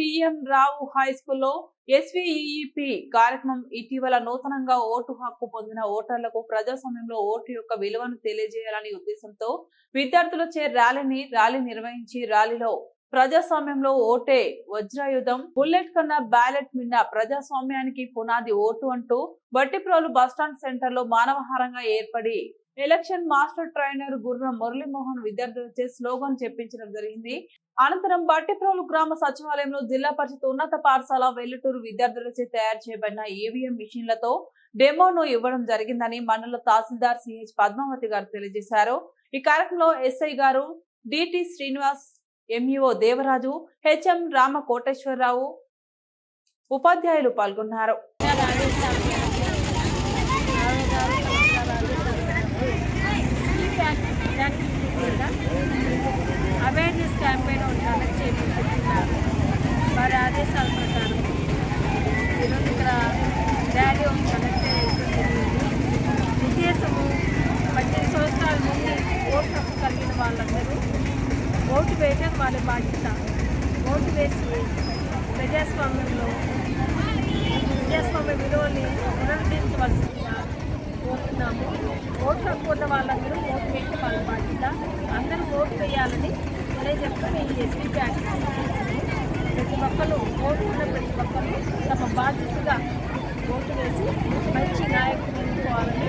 BM రావు high స్కూల్లో ఎస్విఈపి కార్యక్రమం ఇటీవల నూతనంగా ఓటు హక్కు పొందిన ఓటర్లకు ప్రజాస్వామ్యంలో ఓటు యొక్క విలువను తెలియజేయాలనే ఉద్దేశంతో విద్యార్థులచే ర్యాలీ నిర్వహించి ర్యాలీలో ప్రజాస్వామ్యంలో ఓటే వజ్రాయుధం, బుల్లెట్ కన్నా బ్యాలెట్ మిన్న ప్రజాస్వామ్యానికి పునాది ఓటు అంటూ బట్టిప్రోలు బస్టాండ్ సెంటర్ లో మానవహారంగా ఏర్పడి ఎలక్షన్ మాస్టర్ ట్రైనర్ గుర్రం మురళీమోహన్ విద్యార్థులచే స్లోగన్ చెప్పించడం జరిగింది. అనంతరం బట్టిప్రోలు గ్రామ సచివాలయంలో జిల్లా పరిషత్ ఉన్నత పాఠశాల వెల్లుటూరు విద్యార్థులచే తయారు చేయబడిన ఈవీఎం మిషన్లతో డెమోను ఇవ్వడం జరిగిందని మండల తహసీల్దార్ సిహెచ్ పద్మావతి గారు తెలియజేశారు. ఈ కార్యక్రమంలో ఎస్ఐ గారు DT Srinivas, MEO Devaraju, HM Rama Koteswararao, ఉపాధ్యాయులు పాల్గొన్నారు. అవేర్నెస్ క్యాంపెయిన్ కండక్ట్ చేయించుకుంటున్నారు. వారి ఆదేశాల ప్రకారం ఈరోజు ఇక్కడ ర్యాలీ కండక్ట్ చేయడం. ఉద్దేశము 18 సంవత్సరాల నుండి ఓటు హక్కు కలిగిన వాళ్ళందరూ ఓటు వేయడం వాళ్ళ బాధ్యత. ఓటు వేసి ప్రజాస్వామ్య విలువల్ని పునరుద్ధరించవలసిందిగా కోరుతున్నాము. ఓటు హక్కు ఉన్న వాళ్ళందరూ ఓటు వేయడం వాళ్ళ బాధ్యత. అందరూ ఓటు వేయాలని తెలియజెప్పుకుని ఈ ఎస్పీ బ్యాంక్ ప్రతి ఒక్కరు ఓటు ఉన్న ప్రతి ఒక్కరు తమ బాధ్యతగా ఓటు వేసి మంచి నాయకులు ఎన్నుకోవాలని